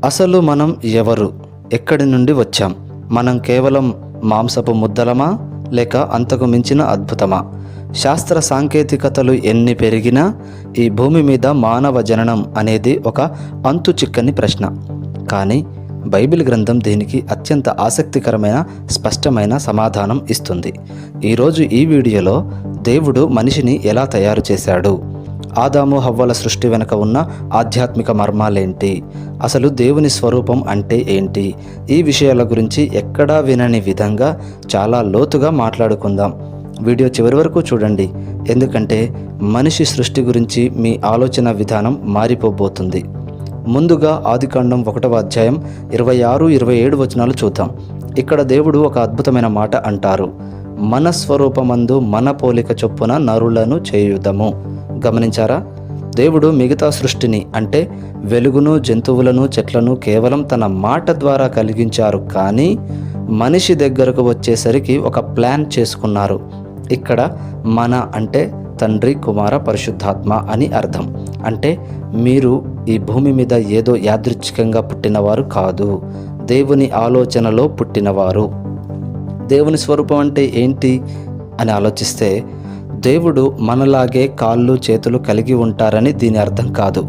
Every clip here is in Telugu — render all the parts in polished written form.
అసలు మనం ఎవరు, ఎక్కడి నుండి వచ్చాం? మనం కేవలం మాంసపు ముద్దలమా, లేక అంతకు మించిన అద్భుతమా? శాస్త్ర సాంకేతికతలు ఎన్ని పెరిగినా ఈ భూమి మీద మానవ జననం అనేది ఒక అంతు చిక్కని ప్రశ్న. కానీ బైబిల్ గ్రంథం దీనికి అత్యంత ఆసక్తికరమైన స్పష్టమైన సమాధానం ఇస్తుంది. ఈరోజు ఈ వీడియోలో దేవుడు మనిషిని ఎలా తయారు చేశాడు, ఆదాము హవ్వల సృష్టి వెనుక ఉన్న ఆధ్యాత్మిక మర్మాలేంటి, అసలు దేవుని స్వరూపం అంటే ఏంటి, ఈ విషయాల గురించి ఎక్కడా వినని విధంగా చాలా లోతుగా మాట్లాడుకుందాం. వీడియో చివరి వరకు చూడండి, ఎందుకంటే మనిషి సృష్టి గురించి మీ ఆలోచన విధానం మారిపోబోతుంది. ముందుగా ఆదికాండం 1వ అధ్యాయం 26-27 వచనాలు చూద్దాం. ఇక్కడ దేవుడు ఒక అద్భుతమైన మాట అంటారు. మన స్వరూపమందు మన పోలిక చొప్పున నరులను చేయుదము. గమనించారా? దేవుడు మిగతా సృష్టిని అంటే వెలుగును, జంతువులను, చెట్లను కేవలం తన మాట ద్వారా కలిగించారు. కానీ మనిషి దగ్గరకు వచ్చేసరికి ఒక ప్లాన్ చేసుకున్నారు. ఇక్కడ మన అంటే తండ్రి, కుమార, పరిశుద్ధాత్మ అని అర్థం. అంటే మీరు ఈ భూమి మీద ఏదో యాదృచ్ఛికంగా పుట్టినవారు కాదు, దేవుని ఆలోచనలో పుట్టినవారు. దేవుని స్వరూపం అంటే ఏంటి అని ఆలోచిస్తే, దేవుడు మనలాగే కాళ్ళు, చేతులు కలిగి ఉంటారని దీని అర్థం కాదు.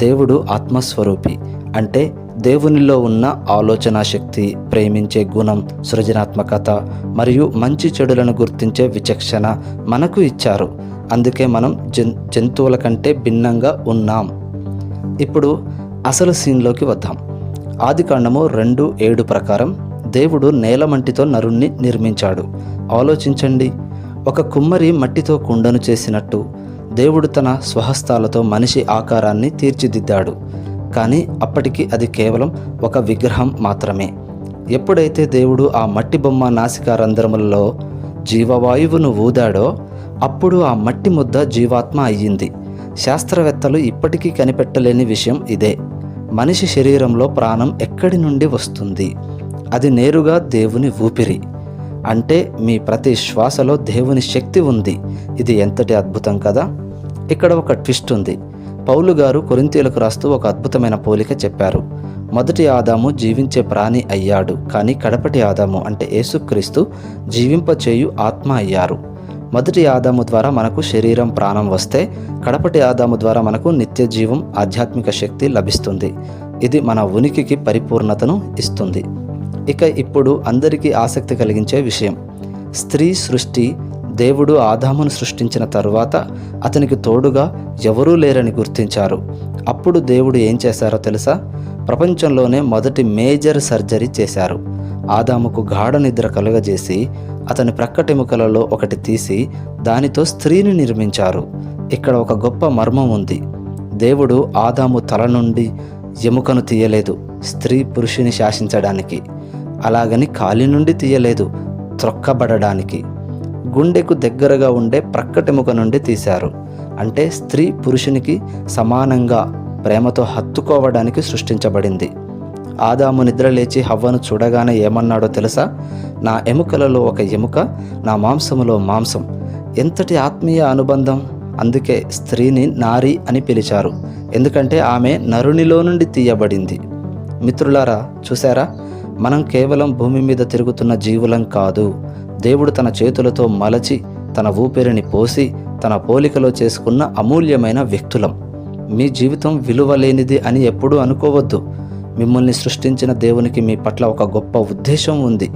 దేవుడు ఆత్మస్వరూపి. అంటే దేవునిలో ఉన్న ఆలోచన శక్తి, ప్రేమించే గుణం, సృజనాత్మకత మరియు మంచి చెడులను గుర్తించే విచక్షణ మనకు ఇచ్చారు. అందుకే మనం జంతువుల కంటే భిన్నంగా ఉన్నాం. ఇప్పుడు అసలు సీన్లోకి వద్దాం. ఆదికాండము 2:7 ప్రకారం దేవుడు నేలమంటితో నరుణ్ణి నిర్మించాడు. ఆలోచించండి, ఒక కుమ్మరి మట్టితో కుండను చేసినట్టు దేవుడు తన స్వహస్తాలతో మనిషి ఆకారాన్ని తీర్చిదిద్దాడు. కానీ అప్పటికి అది కేవలం ఒక విగ్రహం మాత్రమే. ఎప్పుడైతే దేవుడు ఆ మట్టి బొమ్మ నాసికా రంధ్రములలో జీవవాయువును ఊదాడో అప్పుడు ఆ మట్టి ముద్ద జీవాత్మ అయ్యింది. శాస్త్రవేత్తలు ఇప్పటికీ కనిపెట్టలేని విషయం ఇదే. మనిషి శరీరంలో ప్రాణం ఎక్కడి నుండి వస్తుంది? అది నేరుగా దేవుని ఊపిరి. అంటే మీ ప్రతి శ్వాసలో దేవుని శక్తి ఉంది. ఇది ఎంతటి అద్భుతం కదా! ఇక్కడ ఒక ట్విస్ట్ ఉంది. పౌలు గారు కొరింథీయులకు రాస్తూ ఒక అద్భుతమైన పోలిక చెప్పారు. మొదటి ఆదాము జీవించే ప్రాణి అయ్యాడు, కానీ కడపటి ఆదాము అంటే యేసుక్రీస్తు జీవింపచేయు ఆత్మ అయ్యారు. మొదటి ఆదాము ద్వారా మనకు శరీరం, ప్రాణం వస్తే కడపటి ఆదాము ద్వారా మనకు నిత్య జీవం, ఆధ్యాత్మిక శక్తి లభిస్తుంది. ఇది మన ఉనికికి పరిపూర్ణతను ఇస్తుంది. ఇక ఇప్పుడు అందరికీ ఆసక్తి కలిగించే విషయం, స్త్రీ సృష్టి. దేవుడు ఆదామును సృష్టించిన తరువాత అతనికి తోడుగా ఎవరూ లేరని గుర్తించారు. అప్పుడు దేవుడు ఏం చేశారో తెలుసా? ప్రపంచంలోనే మొదటి మేజర్ సర్జరీ చేశారు. ఆదాముకు గాఢ నిద్ర కలుగజేసి అతని ప్రక్కటెముకలలో ఒకటి తీసి దానితో స్త్రీని నిర్మించారు. ఇక్కడ ఒక గొప్ప మర్మం ఉంది. దేవుడు ఆదాము తల నుండి ఎముకను తీయలేదు స్త్రీ పురుషుని శాసించడానికి. అలాగని కాలి నుండి తీయలేదు త్రొక్కబడడానికి. గుండెకు దగ్గరగా ఉండే ప్రక్కటెముక నుండి తీశారు. అంటే స్త్రీ పురుషునికి సమానంగా ప్రేమతో హత్తుకోవడానికి సృష్టించబడింది. ఆదాము నిద్రలేచి హవ్వను చూడగానే ఏమన్నాడో తెలుసా? నా ఎముకలలో ఒక ఎముక, నా మాంసములో మాంసం. ఎంతటి ఆత్మీయ అనుబంధం! అందుకే స్త్రీని నారి అని పిలిచారు, ఎందుకంటే ఆమె నరునిలో నుండి తీయబడింది. మిత్రులారా, చూసారా? మనం కేవలం భూమి మీద తిరుగుతున్న జీవులం కాదు. దేవుడు తన చేతులతో మలచి తన ఊపిరిని పోసి తన పోలికలో చేసుకున్న అమూల్యమైన వ్యక్తులం. మీ జీవితం విలువలేనిది అని ఎప్పుడూ అనుకోవద్దు. మిమ్మల్ని సృష్టించిన దేవునికి మీ పట్ల ఒక గొప్ప ఉద్దేశం ఉంది.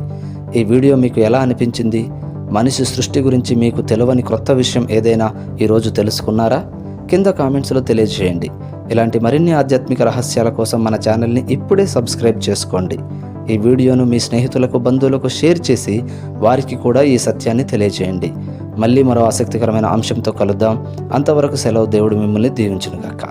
ఈ వీడియో మీకు ఎలా అనిపించింది? మనిషి సృష్టి గురించి మీకు తెలియని క్రొత్త విషయం ఏదైనా ఈరోజు తెలుసుకున్నారా? కింద కామెంట్స్లో తెలియజేయండి. ఇలాంటి మరిన్ని ఆధ్యాత్మిక రహస్యాల కోసం మన ఛానల్ని ఇప్పుడే సబ్స్క్రైబ్ చేసుకోండి. ఈ వీడియోను మీ స్నేహితులకు, బంధువులకు షేర్ చేసి వారికి కూడా ఈ సత్యాన్ని తెలియజేయండి. మళ్ళీ మరో ఆసక్తికరమైన అంశంతో కలుద్దాం. అంతవరకు సెలవు. దేవుడు మిమ్మల్ని దీవించును గాక.